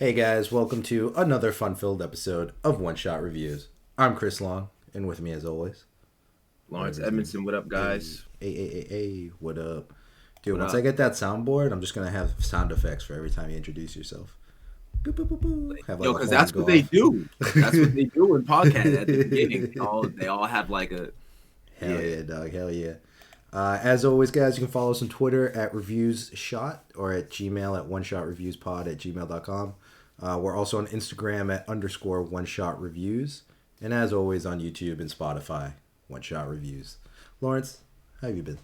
Hey guys, welcome to another fun-filled episode of One Shot Reviews. I'm Chris Long, and with me as always, Lawrence whatever his name Edmondson, what up, is. guys? Hey, what up? Dude, What once I up? get that soundboard, I'm just gonna have sound effects for every time you introduce yourself. Boop, boop, boop, boop. Have like Yo, a because horn that's go what they off. do. That's what they do in podcast at the beginning. They all have like a Hell yeah. yeah, dog. Hell yeah. As always, guys, you can follow us on Twitter at reviewsshot or at Gmail at oneshotreviewspod@gmail.com. We're also on Instagram at _ one shot reviews. And as always on YouTube and Spotify, One Shot Reviews. Lawrence, how have you been?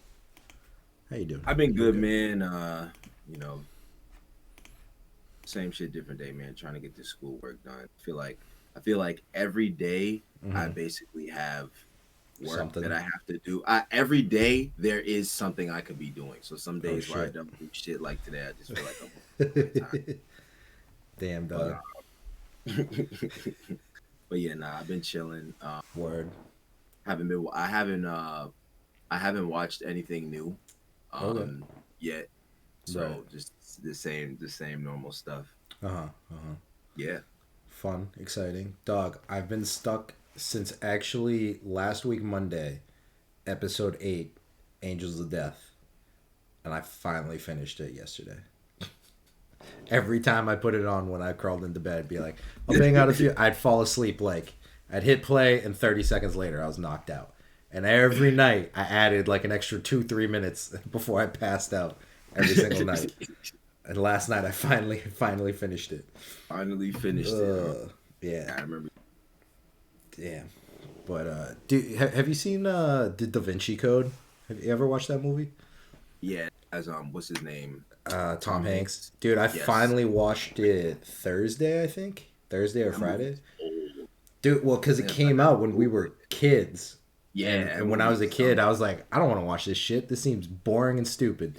How you doing? I've been You been good, good? man. You know, same shit, different day, man. Trying to get this schoolwork done. I feel like every day I Mm-hmm. basically have work that Something. I have to do. Every day there is something I could be doing. So some Oh, days where I shit. don't do shit like today, I just feel like I'm my time. Damn, But dog. but yeah, nah, I've been chilling. Word. Haven't been I haven't watched anything new Okay. um yet. Right. So just the same normal stuff. Uh-huh. Uh-huh. Yeah. Fun. Exciting. Dog, I've been stuck since actually last week, Monday, episode 8, Angels of Death. And I finally finished it yesterday. Every time I put it on when I crawled into bed, I'd be like, I'll bang out a few. I'd fall asleep like, I'd hit play, and 30 seconds later, I was knocked out. And every night, I added like an extra 3 minutes before I passed out every single night. And last night, I finally finished it. Finally finished it, huh? Yeah, I remember. damn. But dude, have you seen the Da Vinci Code? Have you ever watched that movie? Yeah, as what's his name? Tom Tom Hanks. Hanks. Dude, I Yes. finally watched it Thursday, I think. Thursday or That movie Friday. is old. Dude, well, because it Yeah, but came that out when we movie. were kids. Yeah, And that when I movie was a is kid, I was like, I don't want to watch this shit. This seems boring and stupid.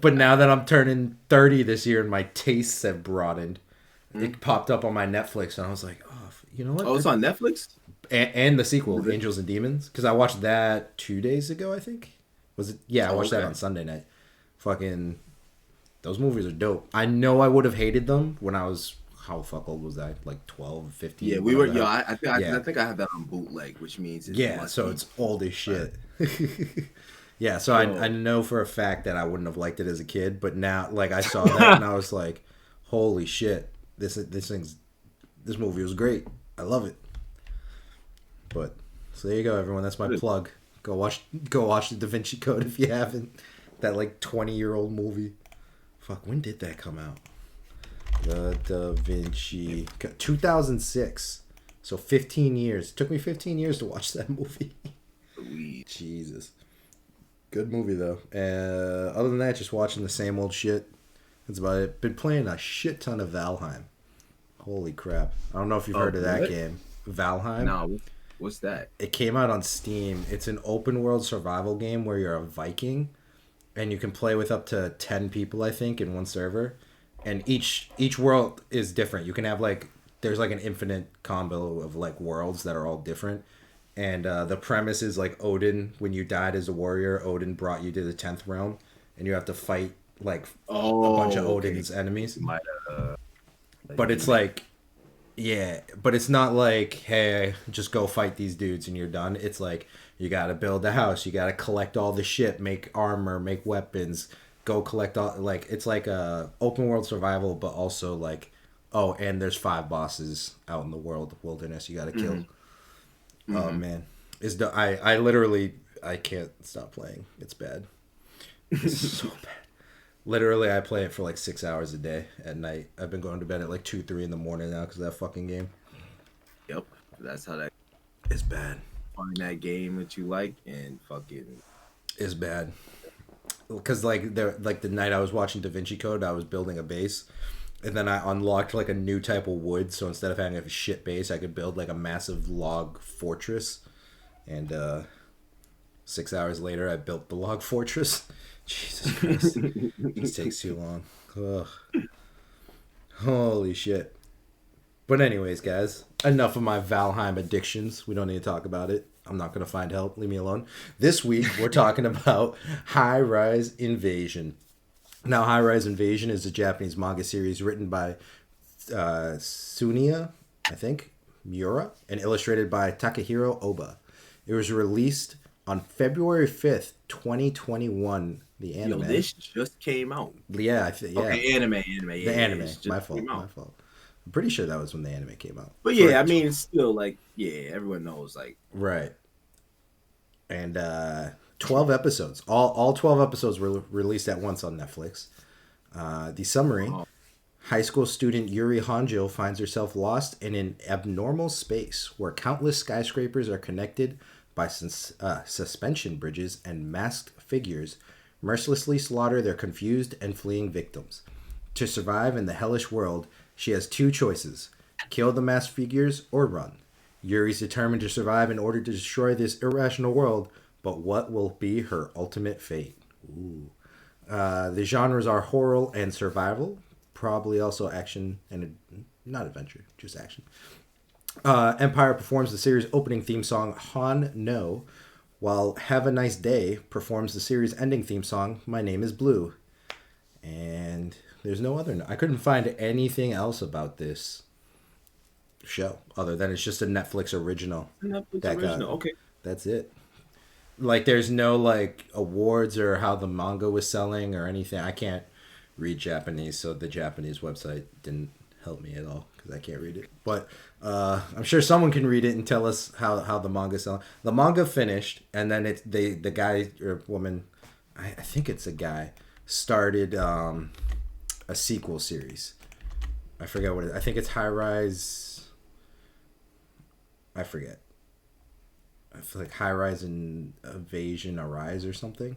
But now that I'm turning 30 this year and my tastes have broadened, Hmm? it popped up on my Netflix and I was like, oh, you know what? Oh, it's on Netflix. And the sequel, Really? Angels and Demons, because I watched that 2 days ago, I think. Was it? Yeah, I Oh, watched that okay. on Sunday night. Fucking, those movies are dope. I know I would have hated them when I was, how the fuck old was I? Like 12, Yeah, 15, we were. whatever the Yo, hell. I Yeah. think I have that on bootleg, which means it Yeah, must so be. it's old as Uh, shit. Yeah, so I yo, know for a fact that I wouldn't have liked it as a kid, but now like I saw that and I was like, holy shit, this movie was great. I love it. But so there you go, everyone. That's my good. plug. Go watch the Da Vinci Code if you haven't. That like 20-year-old movie. Fuck, when did that come out? The Da Vinci 2006. So 15 years. It took me 15 years to watch that movie. We Jesus. Good movie though. Other than that, just watching the same old shit. That's about it. Been playing a shit ton of Valheim. Holy crap! I don't know if you've heard of that what? game. Valheim. No, what's that? It came out on Steam. It's an open world survival game where you're a Viking, and you can play with up to 10 people, I think, in one server. And each world is different. You can have like there's like an infinite combo of like worlds that are all different. And the premise is like Odin, when you died as a warrior, Odin brought you to the 10th realm, and you have to fight like a bunch of Oh, okay. Odin's enemies. You might But you it's might. like, yeah, but it's not like, hey, just go fight these dudes and you're done. It's like, you gotta build a house, you gotta collect all the shit, make armor, make weapons, go collect all, like, it's like a open world survival, but also like, oh, and there's 5 bosses out in the wilderness you gotta kill. Hmm. Oh Hmm. man, I literally I can't stop playing. It's bad. It's so bad. Literally, I play it for like 6 hours a day at night. I've been going to bed at like 2, 3 in the morning now because of that fucking game. Yep. That's how that It's bad. find that game that you like and fucking It's bad. Because like the night I was watching Da Vinci Code, I was building a base, and then I unlocked like a new type of wood. So instead of having a shit base, I could build like a massive log fortress. And 6 hours later, I built the log fortress. Jesus Christ, this takes too long. Ugh. Holy shit. But anyways, guys, enough of my Valheim addictions. We don't need to talk about it. I'm not going to find help. Leave me alone. This week, we're talking about High Rise Invasion. Now, High Rise Invasion is a Japanese manga series written by Sunia, I think, Miura, and illustrated by Takahiro Oba. It was released on February 5th, 2021. The Yo, anime. this just came out. Yeah, Okay, yeah, anime. Yeah, the yeah, yeah. anime. This just My came fault. My out. fault. I'm pretty sure that was when the anime came out. But For yeah, I mean, it's still like, yeah, everyone knows like, right, and 12 episodes. All 12 episodes were released at once on Netflix. The summary: oh, high school student Yuri Hanjo finds herself lost in an abnormal space where countless skyscrapers are connected by suspension bridges, and masked figures mercilessly slaughter their confused and fleeing victims. To survive in the hellish world, she has two choices: kill the masked figures or run. Yuri's determined to survive in order to destroy this irrational world, but what will be her ultimate fate? Ooh. The genres are horror and survival, probably also action and not adventure, just action. Empire performs the series' opening theme song Han No, while Have a Nice Day performs the series' ending theme song My Name is Blue. And there's no other. I couldn't find anything else about this show other than it's just a Netflix original Netflix that got. original. Okay. That's it. Like there's no like awards or how the manga was selling or anything. I can't read Japanese, so the Japanese website didn't help me at all because I can't read it. But I'm sure someone can read it and tell us how the manga's selling. The manga finished, and then the guy or woman, I think it's a guy, started a sequel series. I forget what it. I think it's High Rise. I forget. I feel like High Rise and Evasion Arise or something.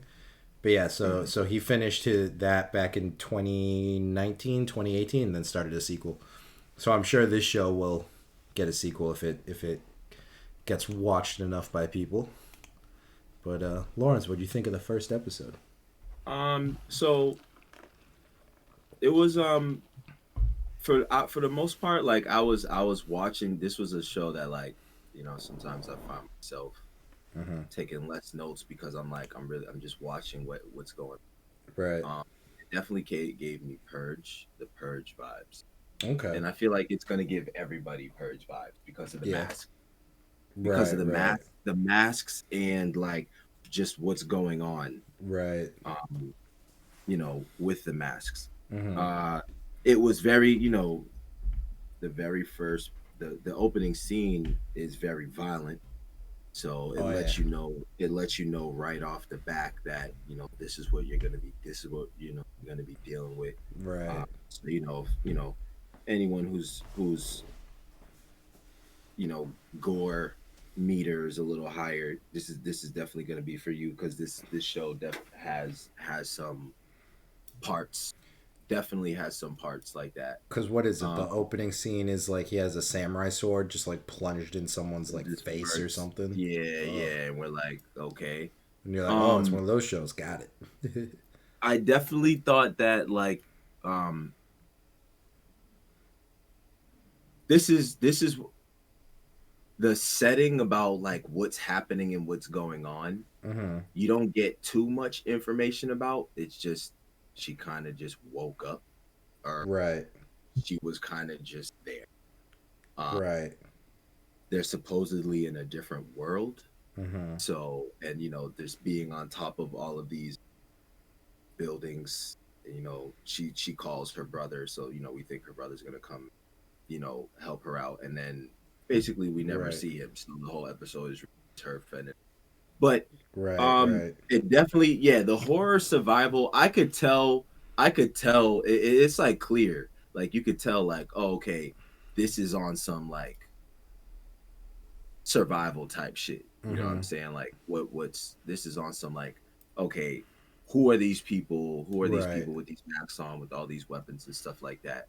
But yeah, so he finished that back in 2019, 2018, and then started a sequel. So I'm sure this show will get a sequel if it gets watched enough by people. But Lawrence, what do you think of the first episode? So it was for the most part, like I was watching. This was a show that like, sometimes I find myself Mm-hmm. taking less notes because I'm just watching what's going Right. on. It definitely gave me the Purge vibes, Okay. and I feel like it's gonna give everybody Purge vibes because of the Yeah. mask, because of Right. Right. the masks, and like just what's going on, Right. um, with the masks. Mm-hmm. Uh, it was very, the very first the opening scene is very violent. So Oh yeah. it lets you know right off the back that, this is what you're gonna be this is what you're gonna be dealing with. Right. So anyone who's gore meter is a little higher, this is definitely gonna be for you, because this show has some parts, definitely has some parts like that. Cause what is it? The Um, opening scene is like he has a samurai sword just like plunged in someone's like this face or works. something. Yeah, Ugh. yeah. And we're like, okay. And you're like, oh, it's Um, one of those shows. Got it. I definitely thought that like um this is the setting about like what's happening and what's going on. Mm-hmm. You don't get too much information about. It's just she kind of just woke up, or Right. she was kind of just there. Uh, Right. they're supposedly in a different world. Mm-hmm. So, and there's being on top of all of these buildings. She calls her brother, so we think her brother's gonna come, help her out, and then basically we never Right. see him. So the whole episode is her fending. But Right. Right. it definitely, yeah, the horror survival. I could tell it's like clear, like you could tell, like, oh, okay, this is on some like survival type shit. You know what I'm Mm-hmm. saying? Like what's this is on some like, okay, who are these people? Who are these Right. people with these masks on with all these weapons and stuff like that?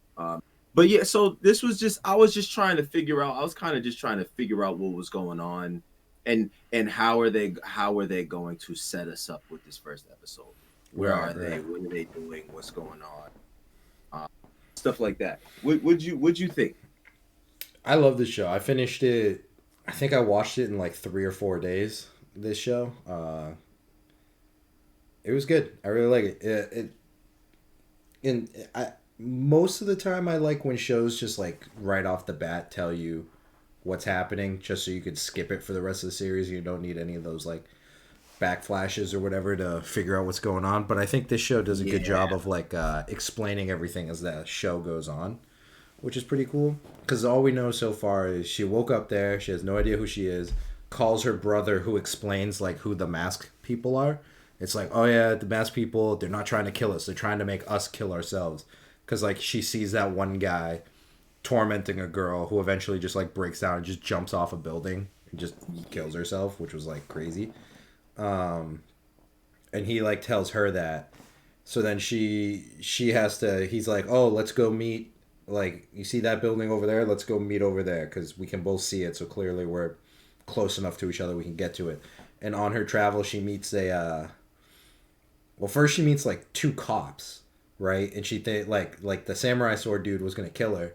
But yeah, so this was just I was just trying to figure out. I was kind of just trying to figure out what was going on, and how are they going to set us up with this first episode? Where Right. are they? Right. What are they doing? What's going on? Stuff like that. Would you think? I love this show. I finished it. I think I watched it in like 3 or 4 days. This show. It was good. I really like it. And most of the time I like when shows just like right off the bat tell you what's happening just so you could skip it for the rest of the series. You don't need any of those like backflashes or whatever to figure out what's going on. But I think this show does a good Yeah, job of like explaining everything as the show goes on, which is pretty cool. Because all we know so far is she woke up there, she has no idea who she is, calls her brother, who explains like who the mask people are. It's like, oh yeah, the mask people, they're not trying to kill us, they're trying to make us kill ourselves. Because like she sees that one guy tormenting a girl who eventually just like breaks down and just jumps off a building and just kills herself, which was like crazy. And he like tells her that. So then she has to. He's like, oh, let's go meet. Like, you see that building over there? Let's go meet over there because we can both see it. So clearly we're close enough to each other we can get to it. And on her travel, she meets a. Well, first she meets like two cops, right? And she like the samurai sword dude was gonna kill her.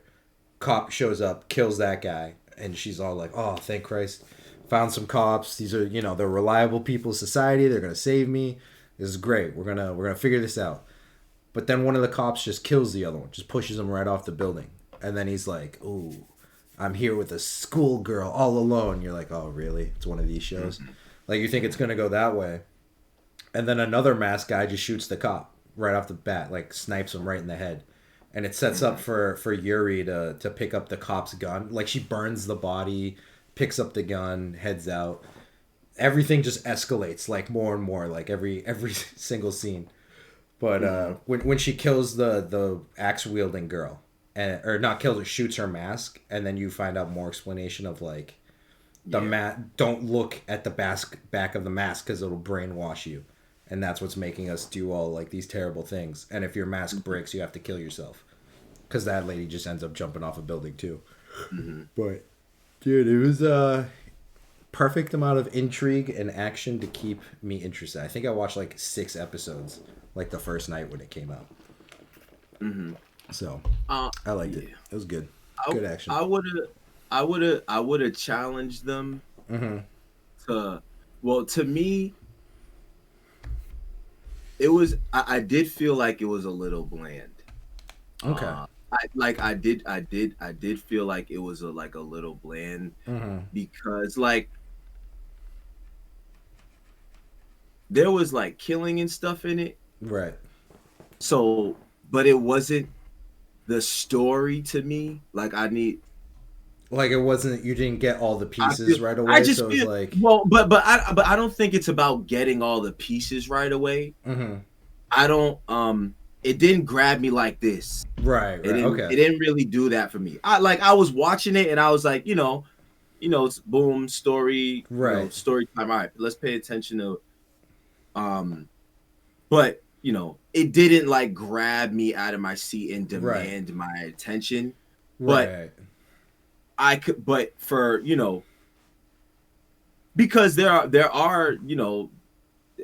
Cop shows up, kills that guy, and she's all like, "Oh, thank Christ, found some cops. These are they're reliable people of society. They're gonna save me. This is great. We're gonna figure this out." But then one of the cops just kills the other one, just pushes him right off the building, and then he's like, "Ooh, I'm here with a schoolgirl all alone." You're like, "Oh, really? It's one of these shows." mm-hmm. Like you think it's gonna go that way, and then another masked guy just shoots the cop right off the bat, like snipes him right in the head, and it sets up Mm-hmm. for Yuri to pick up the cop's gun. Like she burns the body, picks up the gun, heads out. Everything just escalates like more and more, like every single scene. But Mm-hmm. when she kills the axe wielding girl, or not kills her, shoots her mask, and then you find out more explanation of like the Yeah. mat. Don't look at the back of the mask because it'll brainwash you, and that's what's making us do all like these terrible things. And if your mask breaks, you have to kill yourself because that lady just ends up jumping off a building too. Mm-hmm. But dude, it was a perfect amount of intrigue and action to keep me interested. I think I watched like 6 episodes like the first night when it came out. Mm-hmm. So Uh, I liked it. yeah. It was good. I Good action. I would have I would have challenged them Mm-hmm. to. Well, to me, it was. I did feel like it was a little bland. Okay. I did feel like it was a little bland Mm-hmm. because like there was like killing and stuff in it. Right. So, but it wasn't the story to me. Like I need. Like it wasn't. You didn't get all the I feel. pieces right I away, just so it's feel. like. Well, but I don't think it's about getting all the pieces right away. Mm-hmm. I don't. It didn't grab me like this. Right. It Right. didn't. Okay. It didn't really do that for me. I was watching it and I was like, it's boom story. Right. Story time. All right, let's pay attention to. But it didn't like grab me out of my seat and Right. demand my attention. But Right. I could. But for because there are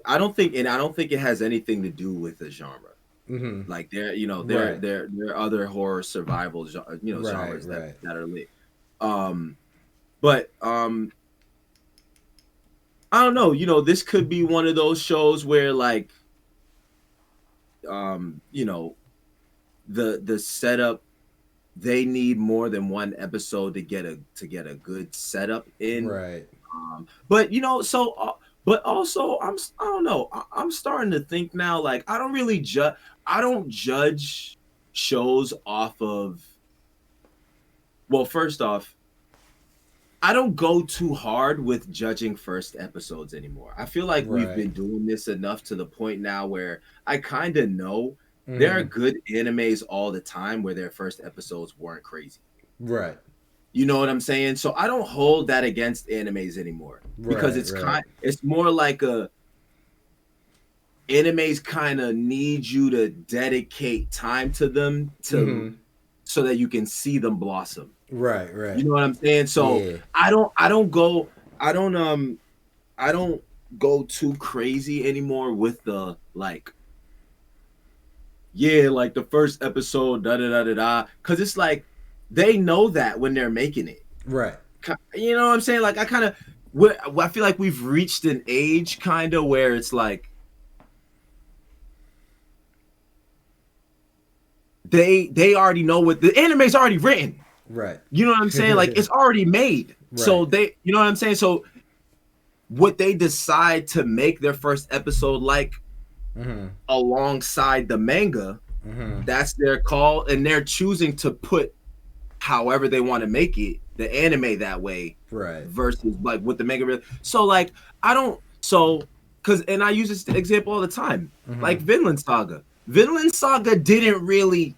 I don't think it has anything to do with the genre. Mm-hmm. Like there Right. there are other horror survival Right. genres that Right. that are lit. Um, but I don't know. This could be one of those shows where like um, you know, the setup they need more than one episode to get a good setup in. Right. But but also I don't know. I'm starting to think now like I don't judge shows off of. Well, first off, I don't go too hard with judging first episodes anymore. I feel like we've Right. been doing this enough to the point now where I kind of know there are Mm-hmm. good animes all the time where their first episodes weren't crazy. Right. You know what I'm saying? So I don't hold that against animes anymore because Right. Right. it's more like animes kind of need you to dedicate time to them to Mm-hmm. so that you can see them blossom. Right. You Right. know what I'm saying? So Yeah. I don't I don't go too crazy anymore with the like like the first episode da da da da da cuz it's like they know that when they're making it. Right. You know what I'm saying? Like I feel like we've reached an age kind of where it's like they already know what the anime's already written. Right. You know what I'm saying? Like it's already made. Right. So they, you know what I'm saying? So what they decide to make their first episode like alongside the manga, that's their call, and they're choosing to put however they want to make it, the anime that way, right? Versus like with the manga. So like I don't because and I use this example all the time, like Vinland Saga. Vinland Saga didn't really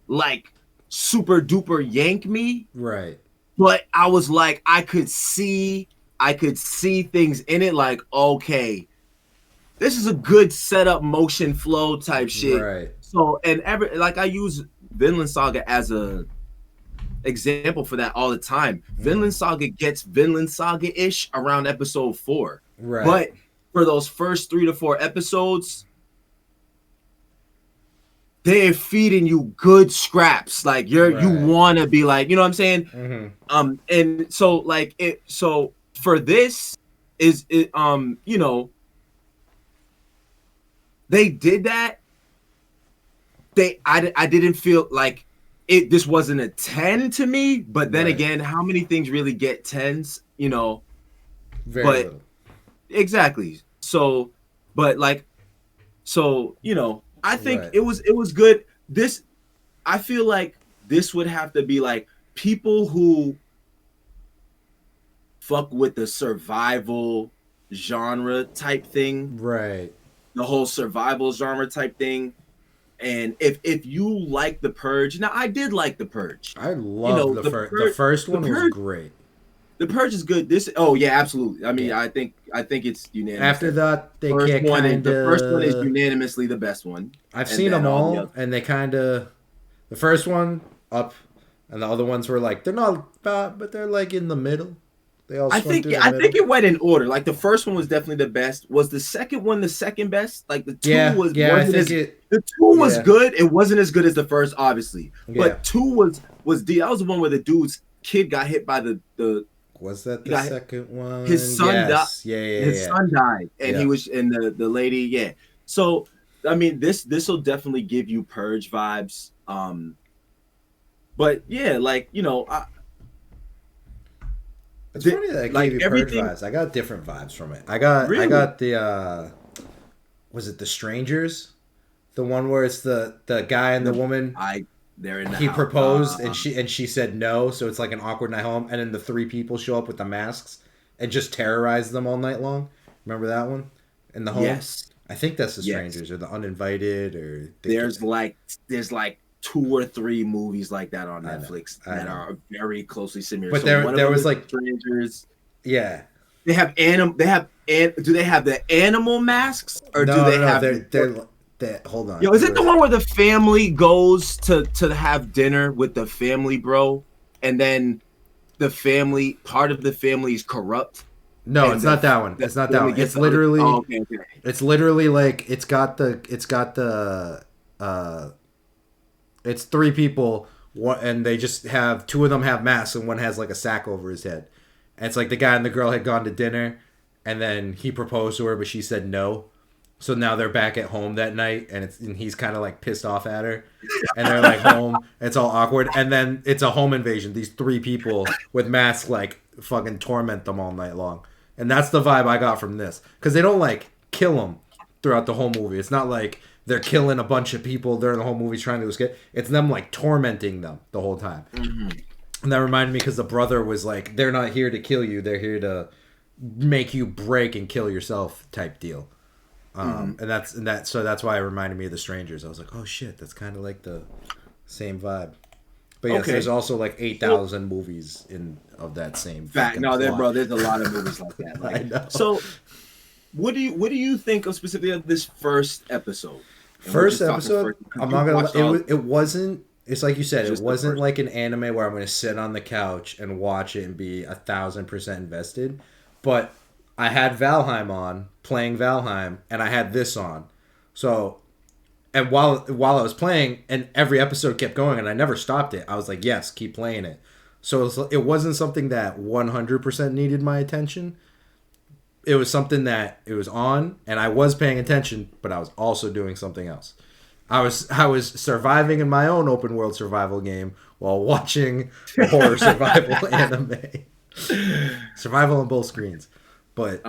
like super duper yank me, right? But I was like, I could see things in it, like okay, this is a good setup, motion flow type shit, right? So and like I use Vinland Saga as a example for that all the time. Vinland Saga gets Vinland Saga-ish around episode 4. Right. But for those first 3 to 4 episodes, they're feeding you good scraps. Like you want to be like, you know what I'm saying? And so like so for this is it you know, they did that. I didn't feel like this wasn't a 10 to me, but then again, how many things really get 10s, you know? Very little. Exactly. So, but like, so, you know, I think it was good. I feel like this would have to be like people who fuck with the survival genre type thing. Right. The whole survival genre type thing. And if you like The Purge, now I did like The Purge. I love the first one was great. The Purge is good. Yeah, absolutely. I mean, I think it's unanimous. After that, they get kind of. The first one is unanimously the best one. I've seen them all, and they kind of. The first one up, and the other ones were like they're not bad, but they're like in the middle. I think it went in order. Like the first one was definitely the best. Was the second one the second best? Like the two the two was good. It wasn't as good as the first, obviously. But 2 was that was the one where the dude's kid got hit by the was that the second one? His son died. His son died, and he was and the lady. Yeah. So I mean, this will definitely give you Purge vibes. But yeah, like you know, it's funny that I gave you Purge vibes. I got different vibes from it. I got the was it The Strangers? The one where it's the guy and the woman. They're in the he house. Proposed and she said no, so it's like an awkward night home, and then the 3 people show up with the masks and just terrorize them all night long. Remember that one? In the home? Yes. I think that's The Strangers or The Uninvited or there's like 2 or 3 movies like that on Netflix that are very closely similar. But so there was like Strangers. Yeah. They have do they have the animal masks or do they have hold on. Yo, is it the one where the family goes to have dinner with the family, bro, and then the family part of the family is corrupt? No, it's not that one. It's not that one. It's literally It's literally like it's 3 people, and they just have 2 of them have masks and one has like a sack over his head. And it's like the guy and the girl had gone to dinner, and then he proposed to her, but she said no. So now they're back at home that night, and he's kind of like pissed off at her, and they're like home. It's all awkward, and then it's a home invasion. These 3 people with masks like fucking torment them all night long, and that's the vibe I got from this. Because they don't like kill them throughout the whole movie. It's not like they're killing a bunch of people during the whole movie trying to escape. It's them like tormenting them the whole time. And that reminded me because the brother was like, "They're not here to kill you. They're here to make you break and kill yourself," type deal. And that's why it reminded me of The Strangers. I was like, oh shit, that's kind of like the same vibe. But yes, there's also like 8,000 movies of that same fact. No, there's a lot of movies like that. Like, I know. So, what do you think of specifically of this first episode? First episode, I'm not gonna. It wasn't. It's like you said. It wasn't like an anime where I'm gonna sit on the couch and watch it and be 1,000% invested. But I had Valheim on, playing Valheim, and I had this on. So, and while I was playing, and every episode kept going, and I never stopped it, I was like, yes, keep playing it. So it wasn't something that 100% needed my attention. It was something that it was on, and I was paying attention, but I was also doing something else. I was surviving in my own open world survival game while watching horror survival anime. Survival on both screens. But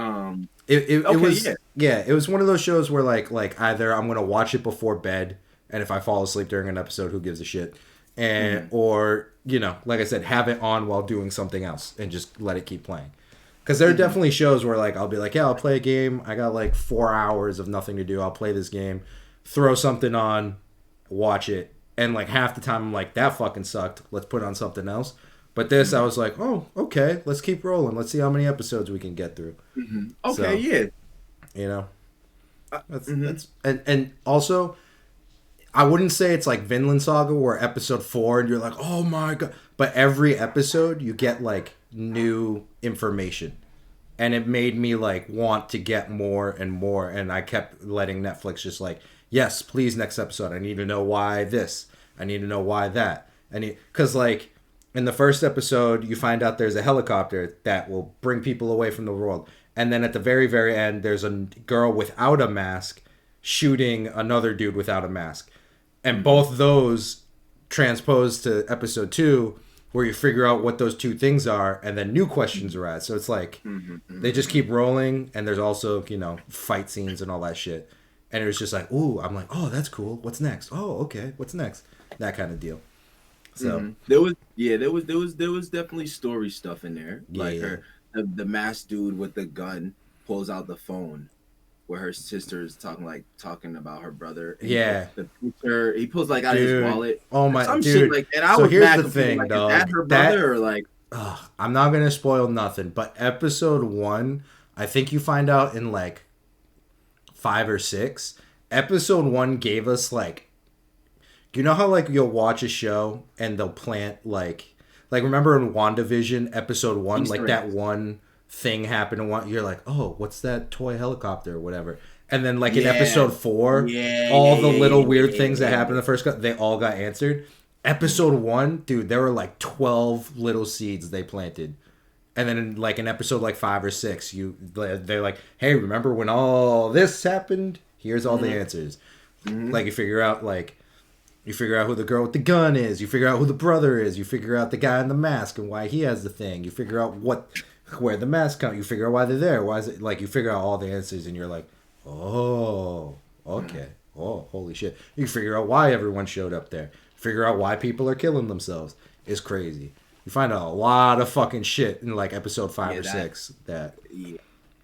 it Okay, was yeah. yeah, it was one of those shows where like either I'm gonna watch it before bed, and if I fall asleep during an episode, who gives a shit? And Mm-hmm. or like I said, have it on while doing something else and just let it keep playing. Because there are Mm-hmm. definitely shows where like I'll be like, yeah, I'll play a game. I got like 4 hours of nothing to do. I'll play this game, throw something on, watch it, and like half the time I'm like, that fucking sucked. Let's put on something else. But this, I Mm-hmm. was like, oh, okay, let's keep rolling. Let's see how many episodes we can get through. Mm-hmm. Okay, So yeah. you know, that's Mm-hmm. that's and also I wouldn't say it's like Vinland Saga where episode 4 and you're like, oh my god. But every episode you get like new information. And it made me like want to get more and more. And I kept letting Netflix just like, yes, please, next episode. I need to know why this. I need to know why that. Because like in the first episode, you find out there's a helicopter that will bring people away from the world. And then at the very, very end, there's a girl without a mask shooting another dude without a mask. And Mm-hmm. both those transposed to episode 2, where you figure out what those two things are, and then new questions arise. So it's like Mm-hmm. they just Mm-hmm. keep rolling, and there's also fight scenes and all that shit. And it was just like, ooh, I'm like, oh, that's cool. What's next? Oh, okay, what's next? That kind of deal. So Mm-hmm. There was definitely story stuff in there. Like yeah, the masked dude with the gun pulls out the phone where her sister is talking about her brother, and yeah, the picture he pulls like out of his dude. wallet Oh or my some shit dude. like that. I So was here's mad the confused. thing, Like, is that dog. her That brother or like? I'm not gonna spoil nothing, but episode 1, I think you find out in like 5 or 6. Episode 1 gave us like, you know how like you'll watch a show and they'll plant like remember in WandaVision episode 1, like Easter that eggs. one thing happened and you're like, oh, what's that toy helicopter or whatever. And then like in Yeah, episode 4, yeah, yeah, all the yeah, yeah, little yeah, weird yeah, things that yeah, happened in yeah. the first they all got answered. Mm-hmm. Episode 1, dude, there were like 12 little seeds they planted. And then in episode like 5 or 6, they're like, hey, remember when all this happened? Here's all the Mm-hmm. answers. Mm-hmm. Like you figure out who the girl with the gun is. You figure out who the brother is. You figure out the guy in the mask and why he has the thing. You figure out where the mask comes. You figure out why they're there. Why is it like you figure out all the answers and you're like, oh, okay, oh, holy shit. You figure out why everyone showed up there. Figure out why people are killing themselves. It's crazy. You find out a lot of fucking shit in like episode five Yeah, or that six. That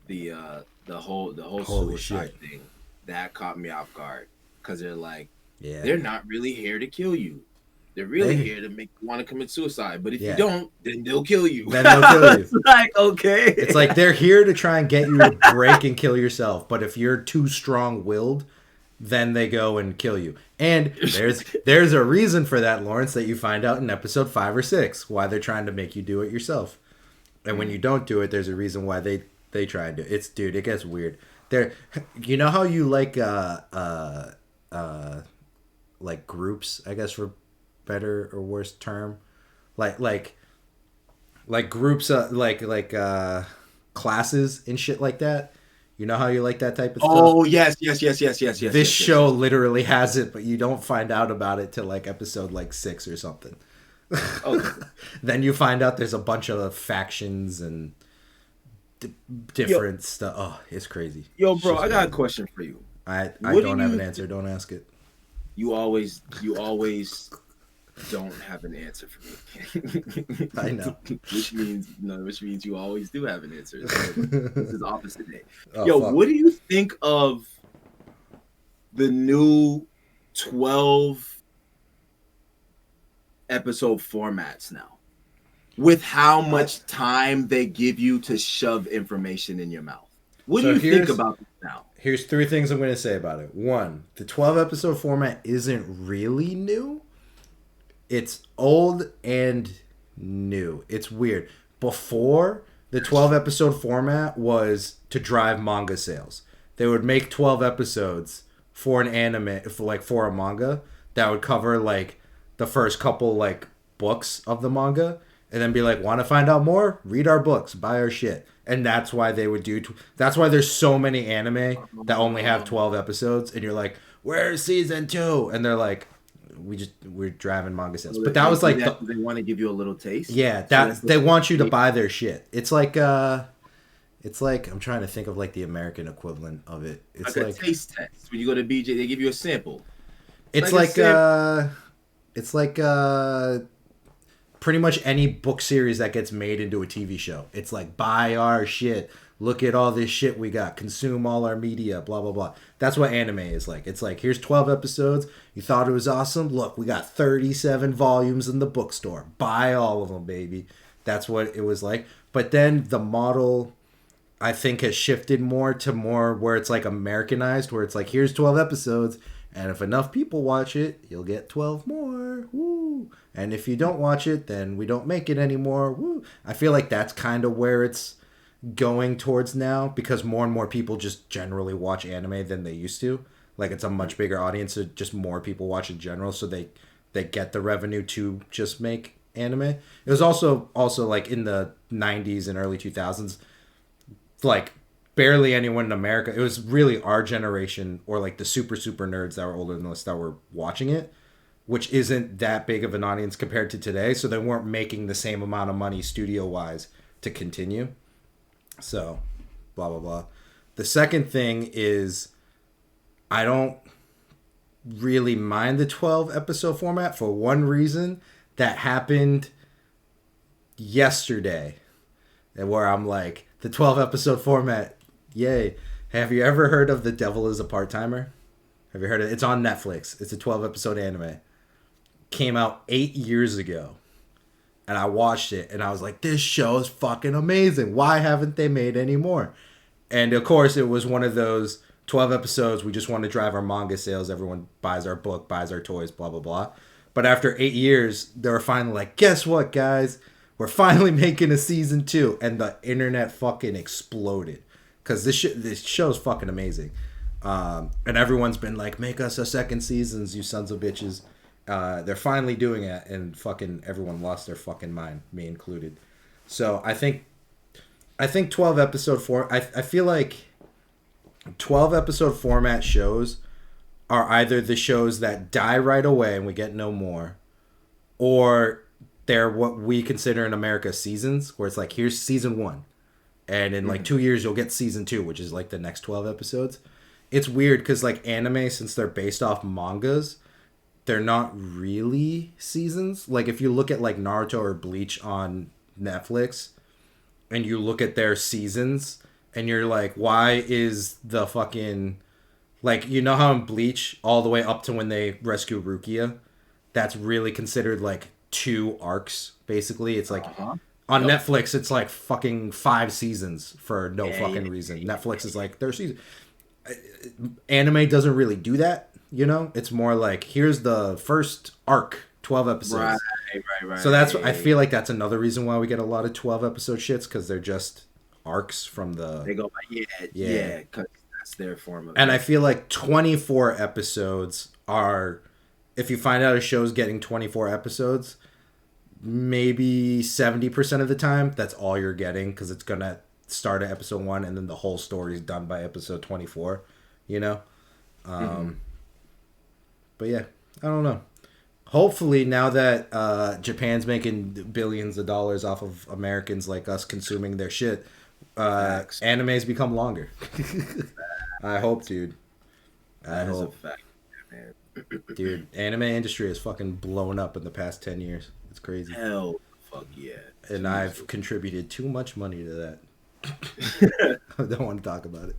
yeah, the whole holy suicide shit. thing that caught me off guard because they're like Yeah, they're not really here to kill you. They're really they here to make you want to commit suicide. But if you yeah. don't, then they'll kill you. Then they'll kill you. It's like okay, It's like they're here to try and get you to break and kill yourself. But if you're too strong willed, then they go and kill you. And there's a reason for that, Lawrence, that you find out in episode 5 or 6 why they're trying to make you do it yourself. And when you don't do it, there's a reason why they try and do it. It's dude, it gets weird. There, you know how you like groups, I guess for better or worse term, like like like groups classes and shit like that. You know how you like that type of stuff. oh yes, yes, yes, yes, yes, yes, This yes, yes, show yes. literally has it, but you don't find out about it till like episode like 6 or something. Okay, Then you find out there's a bunch of factions and d- yo, different stuff. Oh, it's crazy. yo, It's bro, just I got a crazy. question for you. I What do don't have an you answer. Don't ask it. you always don't have an answer for me. I know. which means you always do have an answer. So this is opposite day. Oh Yo, fuck. what do you think of the new 12 episode formats now? With how much time they give you to shove information in your mouth. What So do you think here's about this now? here's 3 things I'm going to say about it. One, the 12 episode format isn't really new. It's old and new. It's weird. Before, the 12 episode format was to drive manga sales. They would make 12 episodes for an anime, for a manga that would cover like the first couple like books of the manga, and then be like, want to find out more? Read our books, buy our shit. And that's why they would do. That's why there's so many anime that only have 12 episodes, and you're like, where's season 2? And they're like, we're driving manga sales. So But that they was do like that because they want to give you a little taste. yeah, So that's that what they want you to they, buy their shit. It's like I'm trying to think of like the American equivalent of it. like a taste test. When you go to BJ, they give you a sample. It's It's like a like sample. it's like pretty much any book series that gets made into a TV show. It's like buy our shit. Look at all this shit we got. Consume all our media. Blah blah blah. That's what anime is like. It's like here's 12 episodes. You thought it was awesome. Look, we got 37 volumes in the bookstore. Buy all of them, baby. That's what it was like. But then the model I think has shifted more to more where it's like Americanized, where it's like here's 12 episodes, and if enough people watch it, you'll get 12 more. Woo! And if you don't watch it, then we don't make it anymore. Woo! I feel like that's kind of where it's going towards now because more and more people just generally watch anime than they used to. Like it's a much bigger audience, so just more people watch in general, so they get the revenue to just make anime. It was also like in the 90s and early 2000s like barely anyone in America. It was really our generation or like the super nerds that were older than us that were watching it, which isn't that big of an audience compared to today. So they weren't making the same amount of money studio wise to continue. So, blah blah blah. The second thing is I don't really mind the 12 episode format for one reason that happened yesterday and where I'm like, the 12 episode format, yay. Have you ever heard of The Devil is a Part Timer? Have you heard of it? It's on Netflix. It's a 12 episode anime. Came out 8 years ago. And I watched it and I was like, this show is fucking amazing. Why haven't they made any more? And of course, it was one of those 12 episodes. We just want to drive our manga sales. Everyone buys our book, buys our toys, blah, blah, blah. But after 8 years, they were finally like, guess what, guys? We're finally making a season 2, and the internet fucking exploded because this show's fucking amazing, and everyone's been like, make us a second seasons, you sons of bitches. They're finally doing it, and fucking everyone lost their fucking mind, me included. So I think 12 episode I feel like 12 episode format shows are either the shows that die right away and we get no more, or they're what we consider in America seasons, where it's like here's season 1, and in like 2 years you'll get season 2, which is like the next 12 episodes. It's weird because like anime, since they're based off mangas, they're not really seasons. Like if you look at like Naruto or Bleach on Netflix, and you look at their seasons, and you're like, why is the fucking like you know how in Bleach all the way up to when they rescue Rukia, that's really considered like 2 arcs basically. It's like on Yep. Netflix it's like fucking 5 seasons for no Yeah, fucking yeah, reason. yeah, Netflix is like their season. Anime doesn't really do that, you know? It's more like here's the first arc, 12 right, episodes. right. So that's I feel like that's another reason why we get a lot of 12 episode shits cuz they're just arcs from the They go, yeah, because that's their form of and I it. feel like 24 episodes are if you find out a show's getting 24 episodes, maybe 70% of the time that's all you're getting because it's going to start at episode 1 and then the whole story is done by episode 24, you know? But yeah, I don't know. Hopefully, now that Japan's making billions of dollars off of Americans like us consuming their shit, Facts. animes become longer. I hope, dude. I That is a hope. fact, man. Dude, anime industry has fucking blown up in the past 10 years. It's crazy. Hell, fuck yeah. And I've contributed too much money to that. I don't want to talk about it.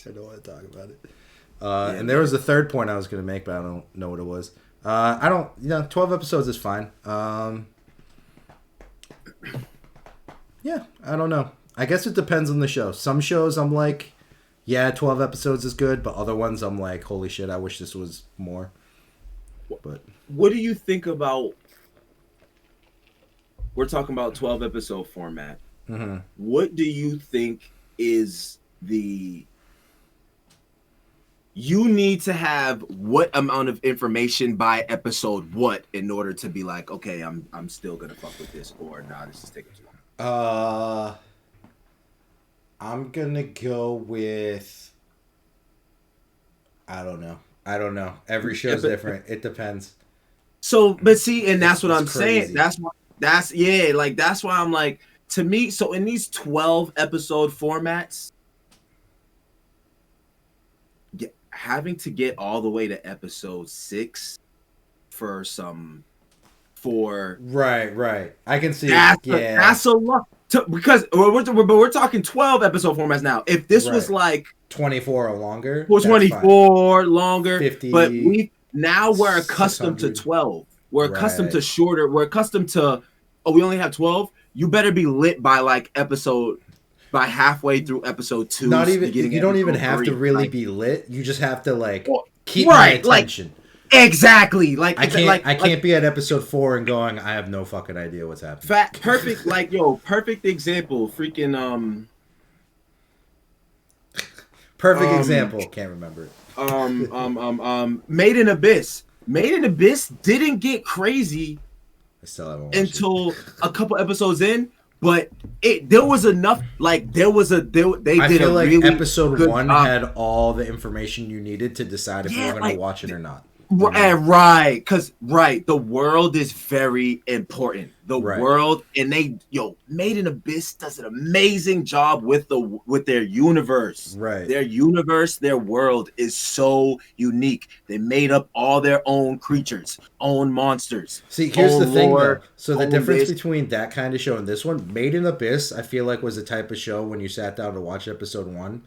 I don't want to talk about it. And there was a third point I was going to make, but I don't know what it was. I don't, 12 episodes is fine. Yeah, I don't know. I guess it depends on the show. Some shows I'm like, yeah, 12 episodes is good, but other ones I'm like, holy shit, I wish this was more. But What do you think about? We're talking about 12 episode format. What do you think is the? You need to have what amount of information by episode what in order to be like, okay, I'm still gonna fuck with this, or nah, this is taking too long. I'm gonna go with I don't know. I don't know. Every Yeah, show's different. It depends. so, but see, and that's what It's I'm saying. crazy. That's yeah, like that's why I'm like, to me. So in these 12 episode formats, having to get all the way to episode 6 for some for Right, right. I can see. Yeah. that's a lot because we're talking 12 episode formats now. If this was Right. like 24 or longer, that's fine. 24 longer, but 50, we're accustomed to 600. 12. We're accustomed to Right. shorter. We're accustomed to, oh, we only have 12. You better be lit by like by halfway through episode 2, Not even, beginning you of don't even episode have to 3. really Like, be lit. You just have to like well, keep my right, like attention. exactly. Like I can't be at episode 4 and going, I have no fucking idea what's happening. perfect. Like perfect example. Freaking Perfect um example. Can't remember it. Made in Abyss. Made in Abyss didn't get crazy I still haven't watched until it. a couple episodes in, but there was enough. Like they I did feel a like really episode good 1 job. had all the information you needed to decide if you were going to watch it or not. You know? Right, because the world is very important. The Right. world, and Made in Abyss does an amazing job with their universe. Right. Their universe, their world is so unique. They made up all their own creatures, own monsters. See, here's the thing lore, though. So the own difference this. between that kind of show and this one, Made in Abyss, I feel like was the type of show when you sat down to watch episode 1,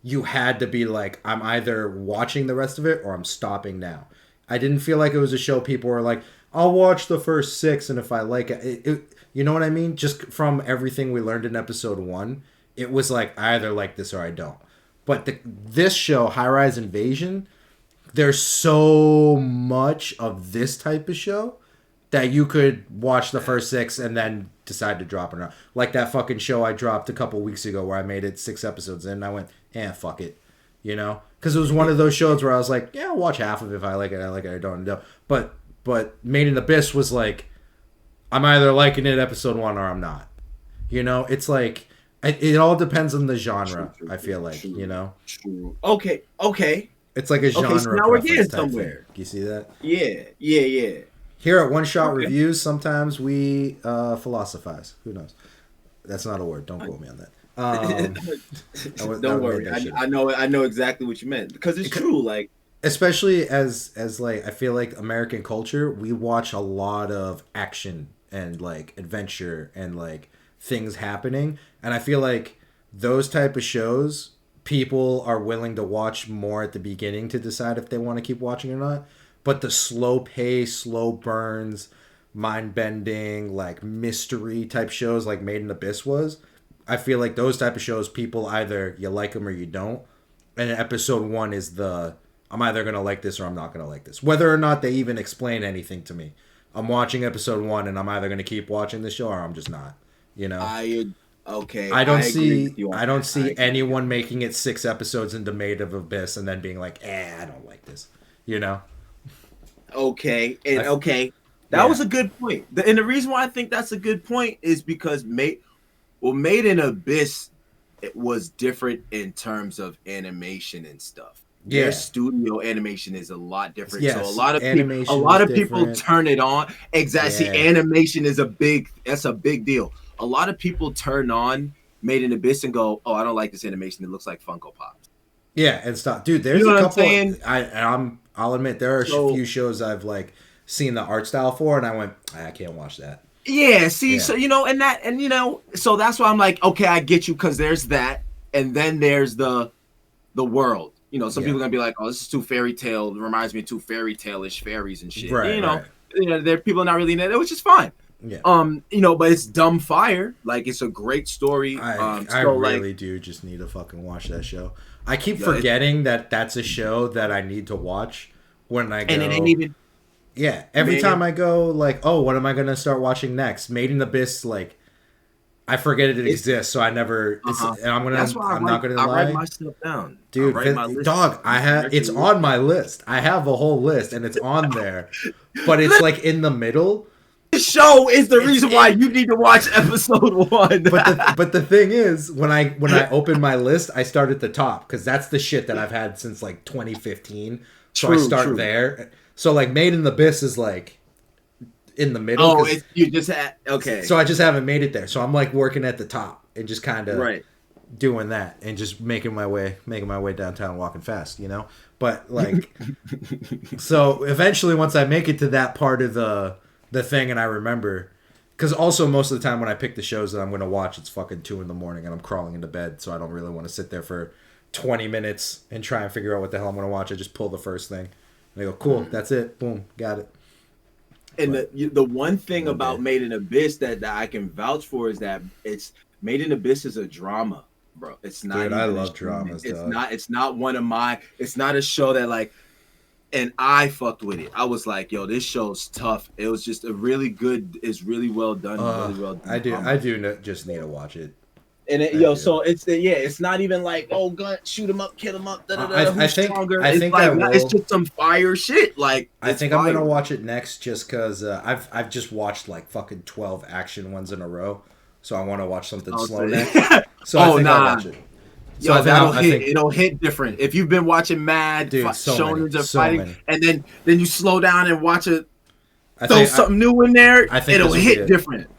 you had to be like, I'm either watching the rest of it or I'm stopping now. I didn't feel like it was a show people were like, I'll watch the first 6 and if I like it, you know what I mean? Just from everything we learned in episode 1, it was like I either like this or I don't. But this show, High Rise Invasion, there's so much of this type of show that you could watch the first 6 and then decide to drop it or not. Like that fucking show I dropped a couple weeks ago where I made it 6 episodes in and I went, fuck it. You know? Because it was one of those shows where I was like, yeah, I'll watch half of it if I like it. I like it. I don't know. But Made in Abyss was like, I'm either liking it episode 1 or I'm not. You know? It's like, it all depends on the genre, True, I feel like, true, you know? True. Okay. It's like a genre So now we're getting preference type somewhere. thing. Do you see that? Yeah. Here at One Shot Okay. Reviews, sometimes we philosophize. Who knows? That's not a word. Don't quote me on that. Don't worry. I know exactly what you meant because it's true. Like, especially as like I feel like American culture, we watch a lot of action and like adventure and like things happening, and I feel like those type of shows people are willing to watch more at the beginning to decide if they want to keep watching or not. But the slow pace, slow burns, mind bending, like mystery type shows like Made in Abyss was, I feel like those type of shows people either you like them or you don't. And episode 1 is I'm either going to like this or I'm not going to like this. Whether or not they even explain anything to me. I'm watching episode 1 and I'm either going to keep watching the show or I'm just not. You know? okay. I don't agree see anyone making it 6 episodes into Made of Abyss and then being like, I don't like this. You know? Okay. That Yeah. was a good point. And the reason why I think that's a good point is because Made in Abyss, it was different in terms of animation and stuff. Yeah. Their studio animation is a lot different. Yes, So a lot of animation people different. turn it on. Exactly. Yeah. See, animation is a big deal. A lot of people turn on Made in Abyss and go, "Oh, I don't like this animation. It looks like Funko Pops." Yeah, and stop, dude. There's You know a what I'm couple. saying? I'll admit there are So- a few shows I've like seen the art style for, and I went, I can't watch that. Yeah, see, Yeah. so so that's why I'm like, okay, I get you because there's that, and then there's the world. You know, some Yeah. people are gonna be like, oh, this is too fairy tale. It reminds me of too fairy tale-ish fairies and shit. Right, You right. know, there people are not really in it, which is fine. Yeah, But it's dumb fire. Like it's a great story. I So, really do just need to fucking watch that show. I keep Yeah, forgetting that that's a show that I need to watch when I go. and it ain't even. Yeah, every Man. time I go, like, oh, what am I gonna start watching next? Made in Abyss, like, I forget it exists, so I never. And I'm That's why I'm not gonna I lie, write my stuff down, dude. I write my list Dog, down. it's on my list. I have a whole list, and it's on there, but it's like in the middle. This show is the reason why it. you need to watch episode 1. But the thing is, when I open my list, I start at the top because that's the shit that I've had since like 2015. So I start there. So like Made in the Abyss is like in the middle. Oh, you just had okay. So I just haven't made it there. So I'm like working at the top and just kind of doing that and just making my way downtown, walking fast, you know. But like, so eventually, once I make it to that part of the thing, and I remember, because also most of the time when I pick the shows that I'm going to watch, it's fucking 2 a.m. and I'm crawling into bed, so I don't really want to sit there for 20 minutes and try and figure out what the hell I'm going to watch. I just pull the first thing. And I go, cool, that's it, boom, got it. And the one thing about Made in Abyss that I can vouch for is that it's Made in Abyss is a drama, bro. It's not. Dude, I love dramas. It's not. It's not one of my. It's not a show that like. And I fucked with it. I was like, "Yo, this show's tough." It was just a really good. It's really well done. Really well done. I do just need to watch it. And so it's not even like, oh, gun, shoot him up, kill him up. Who's stronger? It's just some fire shit. Like I think I'm gonna watch it next, just because I've just watched like fucking 12 action ones in a row, so I want to watch something slow next. So I think I'll watch it. So it'll hit different. If you've been watching Mad, shonens are fighting, and then you slow down and watch it, throw something new in there, I think it'll hit different.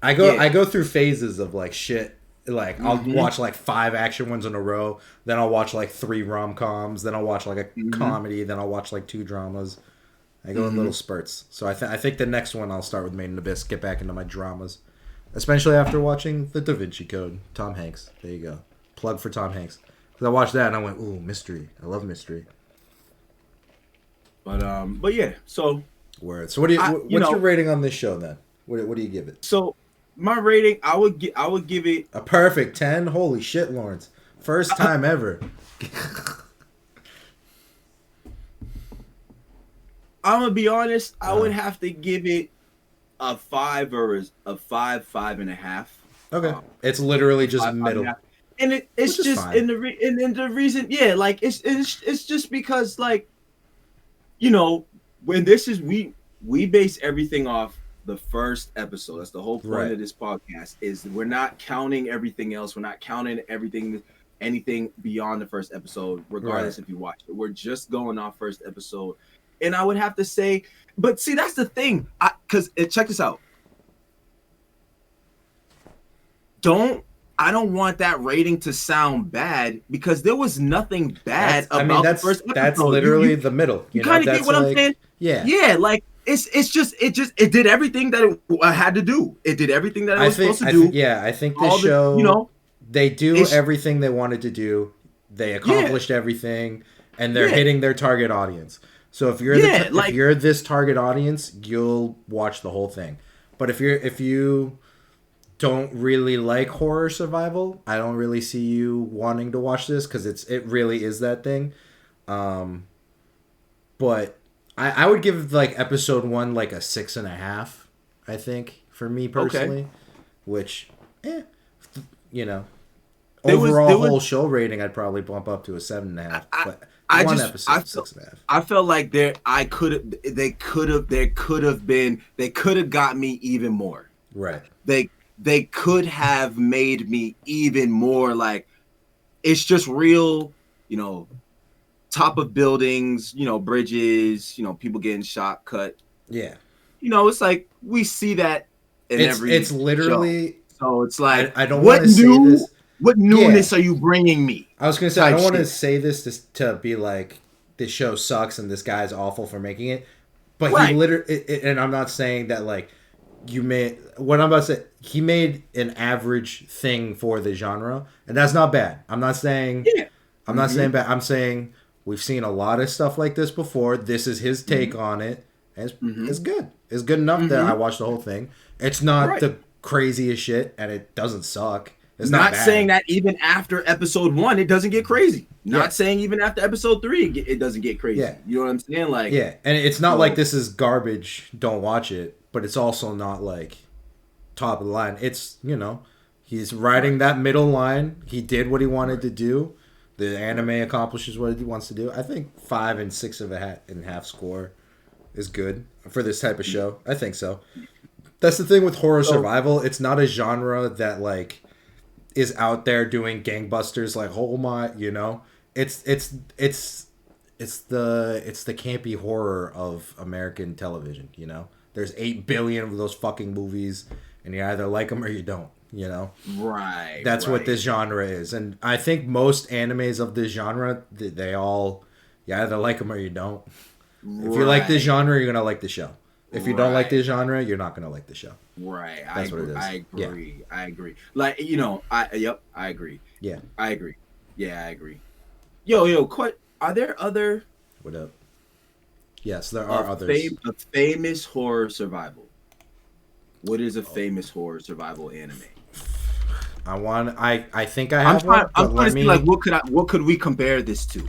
I go through phases of like shit. Like I'll watch like 5 action ones in a row, then I'll watch like 3 rom-coms, then I'll watch like a comedy, then I'll watch like 2 dramas. I go in little spurts. So I think the next one I'll start with Made in Abyss, get back into my dramas, especially after watching The Da Vinci Code. Tom Hanks. There you go. Plug for Tom Hanks. Because I watched that and I went, ooh, mystery. I love mystery. But yeah. So word. So what's your rating on this show then? What do you give it? So my rating, I would give it a perfect 10. Holy shit, Lawrence! First time ever. I'm gonna be honest. I would have to give it a 5 or a 5.5. Okay, it's literally just middle, and it's just in the reason, like it's just because like, you know, when this is we base everything off the first episode. That's the whole point of this podcast, is we're not counting everything else. We're not counting anything beyond the first episode, regardless if you watch it. We're just going off first episode. And I would have to say, but see, that's the thing. Because check this out. I don't want that rating to sound bad, because there was nothing bad about the first episode. That's literally the middle. You kind of get what I'm saying? Yeah. Yeah, like it did everything that it had to do. It did everything that it was supposed to do. I think the show, they do everything they wanted to do. They accomplished everything, and they're hitting their target audience. So if you're if you're this target audience, you'll watch the whole thing. But if you don't really like horror survival, I don't really see you wanting to watch this, because it really is that thing. But I would give like episode 1 like a 6.5. I think, for me personally, which overall whole show rating I'd probably bump up to a 7.5. But episode 6.5. I felt like they could have got me even more. Right. They could have made me even more like, it's just real, top of buildings, bridges, people getting shot, cut. Yeah. It's like we see that in every It's literally show. So it's like, I don't want to say this. What newness are you bringing me? I was going to say, I don't want to say this to be like, this show sucks and this guy's awful for making it. But he literally, and I'm not saying that like, what I'm about to say, he made an average thing for the genre. And that's not bad. I'm not saying, I'm not saying bad. I'm saying we've seen a lot of stuff like this before. This is his take on it. And it's good. It's good enough that I watched the whole thing. It's not the craziest shit, and it doesn't suck. It's not saying that even after episode 1, it doesn't get crazy. Not saying even after episode 3, it doesn't get crazy. Yeah. You know what I'm saying? Like, and it's not like this is garbage, don't watch it, but it's also not like top of the line. It's, he's riding that middle line. He did what he wanted to do. The anime accomplishes what he wants to do. I think 5 and 6.5 score is good for this type of show. I think so. That's the thing with horror So survival. It's not a genre that like is out there doing gangbusters like oh my, you know. It's the campy horror of American television, you know. There's 8 billion of those fucking movies and you either like them or you don't, you know. right, That's what right, this genre is. And I think most animes of this genre they all you either like them or you don't. If you like this right, genre, you're going to like the show. If you don't like right, this genre, you're not going to like the show. right. I That's what agree. it I is. Yeah. agree. I agree. Like you know, I yep. I agree. Yeah. I agree. Yeah, I agree. Yo, are there other What up? Yes, there are others. a famous horror survival? What is a famous horror survival anime? I think I have one, I'm but trying let to see like me what could we compare this to?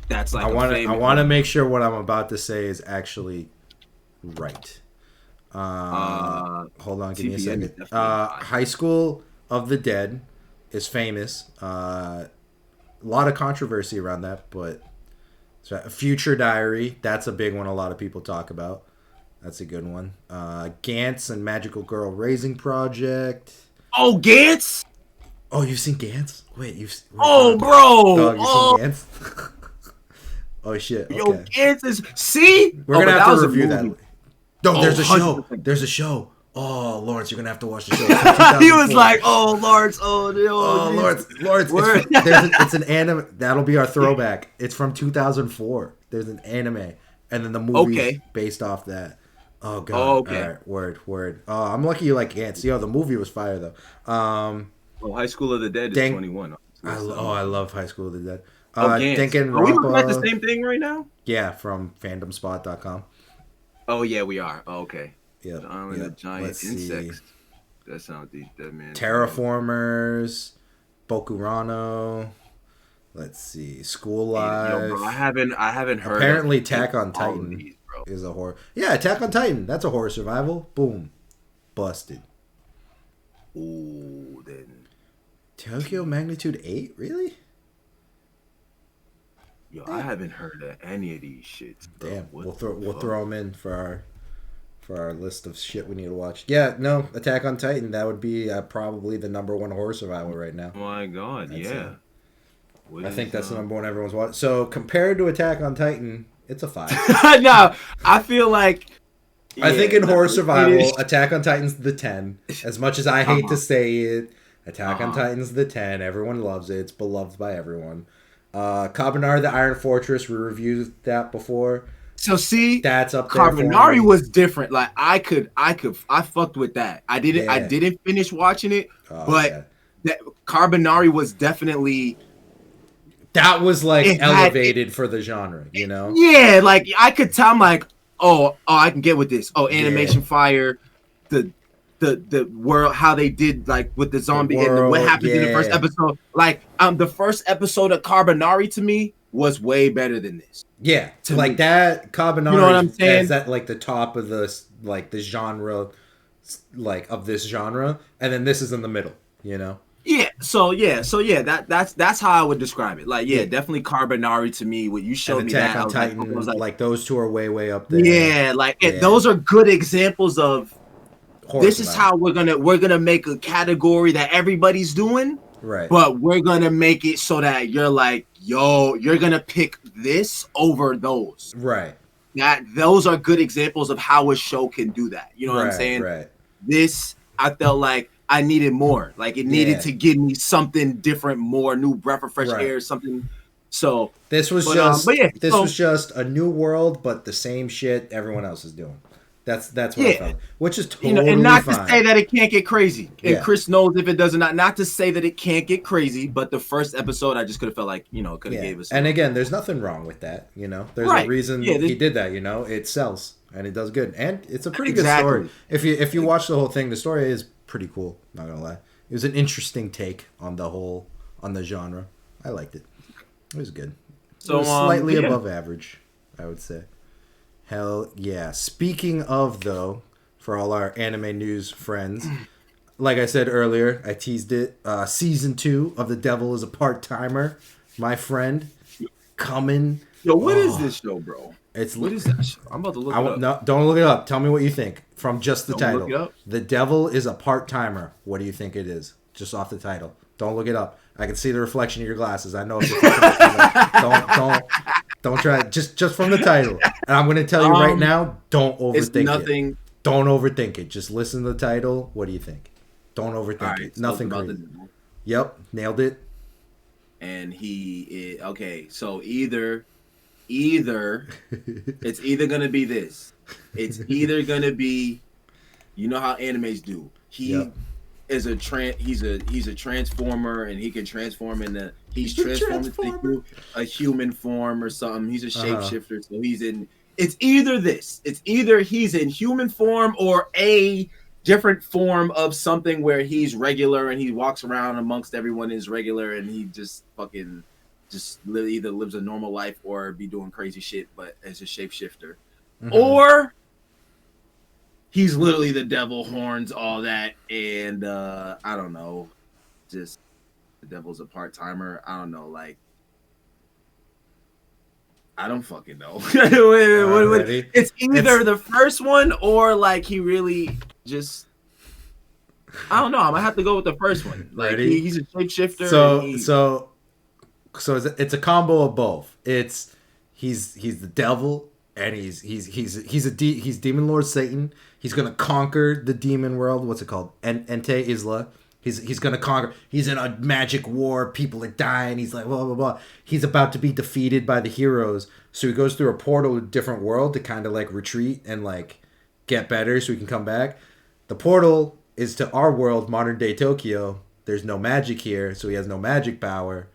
That's like a I famous. want to make sure what I'm about to say is actually right. Hold on, give me a TPM is second. definitely not. High School of the Dead is famous. A lot of controversy around that, but Future Diary, that's a big one a lot of people talk about. That's a good one. Gantz and Magical Girl Raising Project. Oh, Gantz! Oh, you've seen Gantz? Wait, Oh, dog, bro! dog, you've Oh, seen Gantz? Oh shit. yo, Okay. Gantz is see. We're Oh, gonna but have that to was a review movie. that. No, Oh, there's a show. 100%. There's a show. Oh, Lawrence, you're gonna have to watch the show. It's from 2004. He was like, "Oh, Lawrence, oh, yo, Oh, Lawrence, word." it's an anime. That'll be our throwback. It's from 2004. There's an anime, and then the movie's Okay. based off that. Oh Oh, god. okay. All right, word. Oh, I'm lucky you like Ants. Yo, the movie was fire though. Oh, High School of the Dead is Dank, 21. I love High School of the Dead. Oh, Gantz. Are we looking at the Danganronpa. same thing right now? Yeah, from fandomspot.com. Oh yeah, we are. Oh, okay. Yep, The Island of Giant Let's Insects. see. That sounds deep, that man. Terraformers, Bokurano. Let's see, School Life. Yo, bro, I haven't heard. Apparently, Of Attack on all of Titan these, bro. is a horror. Yeah, Attack on Titan. That's a horror survival. Boom, busted. Ooh, then. Tokyo Magnitude 8? Really? Yo, I haven't heard of any of these shits. Bro. Damn. What We'll fuck? throw them in for our list of shit we need to watch. Yeah, no, Attack on Titan. That would be probably the number one horror survival right now. Oh my god, That's yeah. What I is, think that's the number one everyone's watching. So compared to Attack on Titan, it's a 5. No, I feel like. I think yeah, in horror it survival, is- Attack on Titan's the 10. As much as I hate to say it, Attack on Uh-huh. Titan's the 10. Everyone loves it. It's beloved by everyone. Kabanari the Iron Fortress, we reviewed that before. So see, That's up there. Carbonari was different. Like I fucked with that. I Yeah. didn't finish watching it, Oh, but yeah. that Carbonari was definitely That was like It had- elevated for the genre, you know? yeah. Like I could tell. I'm like, oh, I can get with this. Oh, animation fire, the world, how they did like with the zombie and world, what happened in the first yeah. episode. Like the first episode of Carbonari to me was way better than this. Yeah, To like me. that Kabanari. You know what I'm saying? Is that like the top of the genre, like of this genre, and then this is in the middle, you know? So that's how I would describe it. Like, yeah, Yeah. definitely Carbonari to me. What you showed And me Attack that I on was like, Titan, I was like, like, those two are way up there. yeah, like Yeah. those are good examples of Horror this is survival. how we're gonna make a category that everybody's doing, Right. but we're gonna make it so that you're like, yo, you're gonna pick this over those. Right. That those are good examples of how a show can do that. You know what I'm Right, saying? right. This I felt like I needed more. Like it needed Yeah. to give me something different, more new breath of fresh Right. air, something. So This was But, just but yeah, this so- was just a new world, but the same shit everyone else is doing. That's what I Yeah. felt. Which is totally you know, and not fine. to say that it can't get crazy. And Yeah. Chris knows if it does or not. Not to say that it can't get crazy, but the first episode, I just could have felt like could have Yeah. gave us. And again, there's nothing wrong with that. You know, there's a Right. reason Yeah, he did that. You know, it sells and it does good, and it's a pretty good Exactly. story. If you watch the whole thing, the story is pretty cool. Not gonna lie, it was an interesting take on the genre. I liked it. It was good. So, it was slightly yeah. above average, I would say. Hell yeah. Speaking of though, for all our anime news friends. Like I said earlier, I teased it. Season 2 of The Devil is a Part-Timer, my friend, coming. Yo, what is Oh. this show, bro? It's What is that show? I'm about to look I it want up. no. Don't look it up. Tell me what you think from just the Don't look title. it up. The devil is a part timer. What do you think it is? Just off the title. Don't look it up. I can see the reflection of your glasses. I know if you're fucking looking it up. Don't try. Just from the title. And I'm gonna tell you right now. Don't It's overthink it. nothing. Don't overthink it. Just listen to the title. What do you think? Don't All overthink right, it. so it's Nothing about the crazy. devil, Yep, nailed it. and okay. So either it's either gonna be this. It's either gonna be, you know how animes do. He Yep. is he's a transformer, and he can transform into he's He's a transformed transformer. into a human form or something. He's a Uh-huh. shapeshifter, so he's in. It's either this. It's either he's in human form or a different form of something where he's regular and he walks around amongst everyone is regular and he just fucking either lives a normal life or be doing crazy shit, but as a shapeshifter, or he's literally the devil, horns, all that, and I don't know, just the devil's a part timer. I don't know, like I don't fucking know. Alrighty. It's either the first one or like he really just. I don't know. I'm gonna have to go with the first one. Like Ready? he's a shapeshifter. So And he, so so it's a combo of both. It's he's the devil, and he's demon lord Satan. He's gonna conquer the demon world. What's it called? Ente Isla. He's gonna conquer. He's in a magic war. People are dying. He's like blah blah blah. He's about to be defeated by the heroes. So he goes through a portal to a different world to kind of like retreat and like get better so he can come back. The portal is to our world, modern day Tokyo. There's no magic here, so he has no magic power.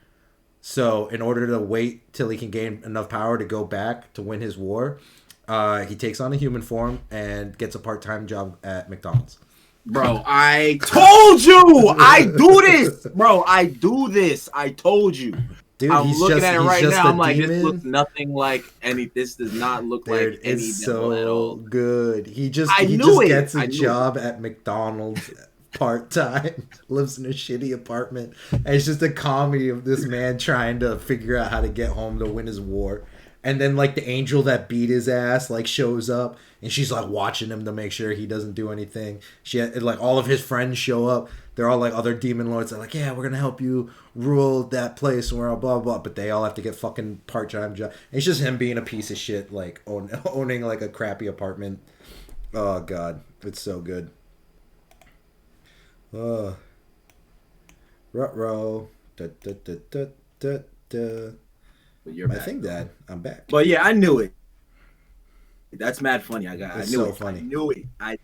So, in order to wait till he can gain enough power to go back to win his war, he takes on a human form and gets a part-time job at McDonald's. bro, I told you I do this, bro. I do this. I told you. Dude, I'm he's looking just, at it he's right just now. a I'm like, demon. this looks nothing like any. This does not look Dude, like any it's devil at so all. good. He just I he knew just it. gets I a knew job at McDonald's part time, lives in a shitty apartment, and it's just a comedy of this man trying to figure out how to get home to win his war. And then like the angel that beat his ass like shows up, and she's like watching him to make sure he doesn't do anything. Like all of his friends show up. They're all like other demon lords. They're like, yeah, we're gonna help you rule that place, and we're all blah blah. But they all have to get fucking part time job. It's just him being a piece of shit, like owning like a crappy apartment. Oh god, it's so good. Uh, Rut-row. Da, da, da, da, da, da. But you're My back. thing, Dad. I'm back. But yeah, I knew it. That's mad funny. I It's knew so it. funny. I knew it. I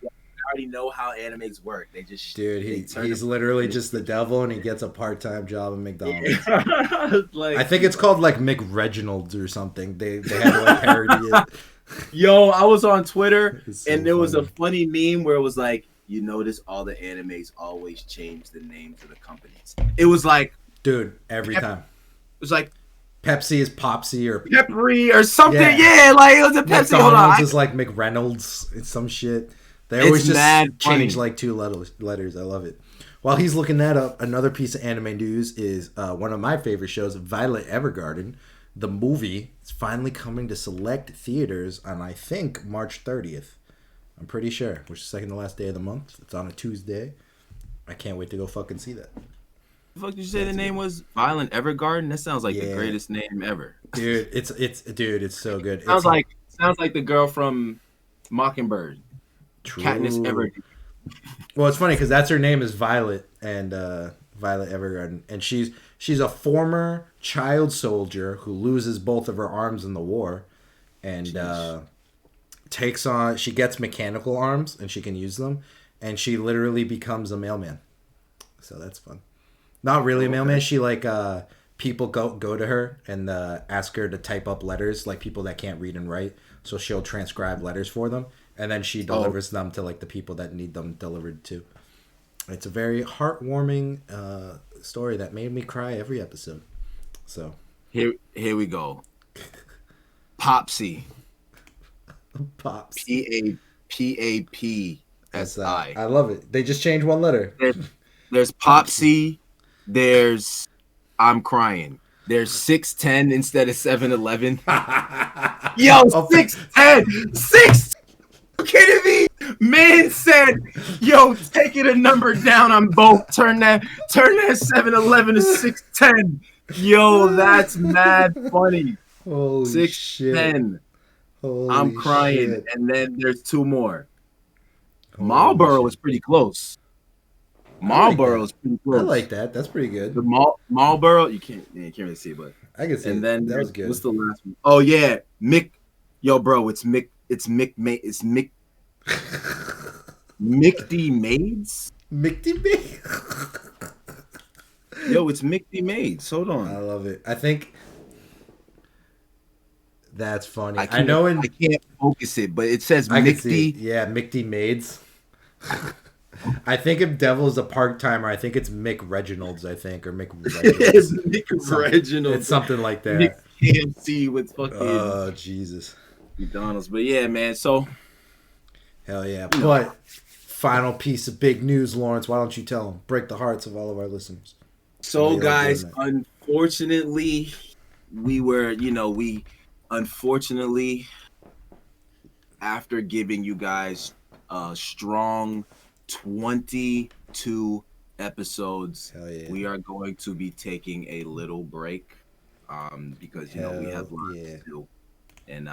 already know how animes work. They just Dude, they turn he's them- literally just the devil, and he gets a part-time job at McDonald's. like, I think it's called like McReginald's or something. They had to like parody it. Yo, I was on Twitter It's so and there was a funny. funny meme where it was like, you notice all the animes always change the names of the companies. It was like Dude, every time. it was like Pepsi is Popsy or Peppery or something. Yeah. Yeah, like it was a Pepsi. Hold on. McDonald's is like McReynolds. It's some shit. They always just mad change funny. like two letters. I love it. While he's looking that up, another piece of anime news is one of my favorite shows, Violet Evergarden. The movie is finally coming to select theaters on, I think, March 30th. I'm pretty sure, which is the second to last day of the month. It's on a Tuesday. I can't wait to go fucking see that. The fuck did you say the name was? Violent Evergarden? That sounds like the Yeah. greatest name ever. Dude, it's so good. Sounds like the girl from Mockingbird. True. Katniss Everdeen. Well, it's funny because that's her name is Violet, and Violet Evergarden, and she's a former child soldier who loses both of her arms in the war, and takes on. She gets mechanical arms, and she can use them, and she literally becomes a mailman. So that's fun. Not really a mailman. She like people go to her and ask her to type up letters, like people that can't read and write. So she'll transcribe letters for them, and then she delivers them to like the people that need them delivered to. It's a very heartwarming story that made me cry every episode. So Here we go. Popsy. Pops. Papsi. I love it. They just changed one letter. There's Popsy. There's I'm crying. They're 6'10" instead of 7'11". Yo, Oh, 6'10", 6. You kidding me? Man said, "Yo, take it a number down on both. Turn that 7'11" to 6'10". Yo, that's mad funny. holy shit. 6'10". I'm Holy crying. shit. And then there's two more. Holy Marlboro shit. is pretty close. I like Marlboro that. is pretty I like close. that. That's pretty good. The Marlboro, you can't really see, but I can see and it. then That was what's good. the last one? Oh yeah, Mick. Yo, bro, it's Mick D Maids. Mickey B. Yo, it's Mick D Maids. Hold I on. love it. I think that's funny. I I can't know I in can't focus it, but it says I can see it. McD. Yeah, Mickey Maids. I think if Devil's a part timer, I think it's Mick Reginald's, I think, or Mick It's Reginald's. Mick Some, it's Reginald. something like Mick that. KFC with fucking Oh, Jesus. McDonald's. But yeah, man. So Hell yeah. you know, But final piece of big news, Lawrence. Why don't you tell them? Break the hearts of all of our listeners. I know so you like doing guys, that. unfortunately, we unfortunately, after giving you guys a strong 22 episodes, Hell yeah. we are going to be taking a little break because we have Hell lots yeah. to do, and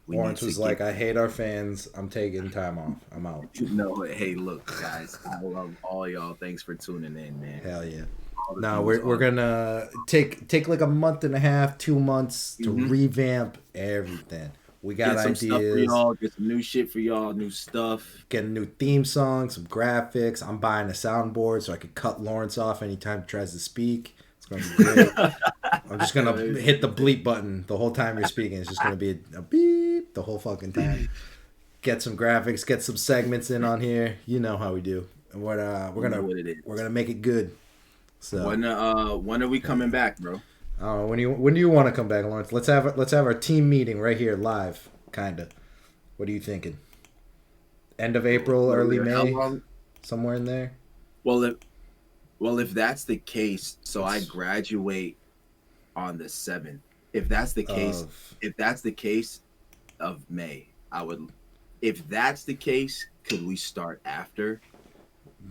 we need Lawrence to was get like, I hate our fans. I'm taking time off. I'm out. hey, look guys, I love all y'all. Thanks for tuning in, man. Hell yeah. All the No, views, we're all the- gonna take like a month and a half, 2 months to Mhm. revamp everything. We got Get some stuff for ideas. y'all, get some new shit for y'all, new stuff. Get a new theme song, some graphics. I'm buying a soundboard so I can cut Lawrence off anytime he tries to speak. It's gonna be great. I'm just gonna hit the bleep button the whole time you're speaking. It's just gonna be a beep the whole fucking time. Get some graphics, get some segments in on here. You know how we do. And we're You know gonna what it is. we're gonna make it good. So When are we coming back, bro? I don't know, when do you want to come back, Lawrence? Let's have our team meeting right here live, kinda. What are you thinking? End of April, early How May, long? somewhere in there. Well, if that's the case, so I graduate on the 7th. If that's the case, of May, I would. If that's the case, could we start after?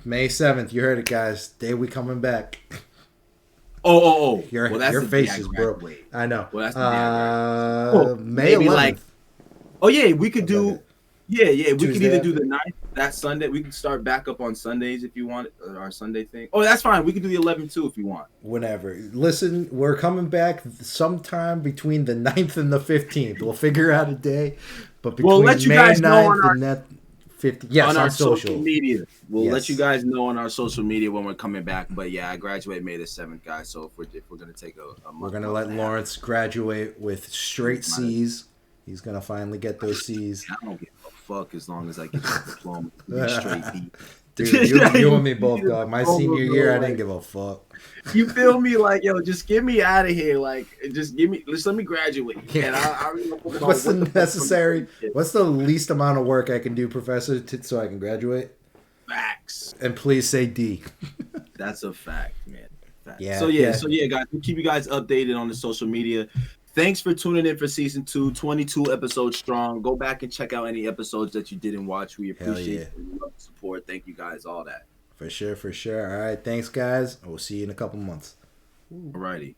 May 7th. You heard it, guys. Day we coming back. Oh. Your Well, that's your the face day I is broke. graduate. I know. Well, that's the day I graduate. May 11th. Oh yeah, we could How's do. that? Yeah, we could Tuesday either do after? the 9th, that Sunday. We can start back up on Sundays if you want, our Sunday thing. Oh, that's fine. We can do the 11th too if you want. Whenever. Listen, we're coming back sometime between the 9th and the 15th. We'll figure out a day. But We'll between let you May guys know 9th on our and that 15th. Yes, on on our social social. media. We'll Yes. let you guys know on our social media when we're coming back. But yeah, I graduate May the 7th, guys. So if we're gonna take a month, We're going to let Lawrence graduate with straight C's. He's going to finally get those C's. I don't give a fuck as long as I get the diploma. Be straight D. Dude, you and me both, dog. My senior year, I didn't give a fuck. You feel me? Like, yo, just get me out of here. Like, just let me graduate. Yeah. And I really don't know What's the what fuck necessary? I'm What's the least amount of work I can do, Professor, so I can graduate? Facts. And please say D. That's a fact, man. Fact. Yeah, So yeah. guys, we'll keep you guys updated on the social media. Thanks for tuning in for season 2, 22 episodes strong. Go back and check out any episodes that you didn't watch. We appreciate it. We love the support. Thank you guys, all that. For sure. All right, thanks, guys. We'll see you in a couple months. Alrighty.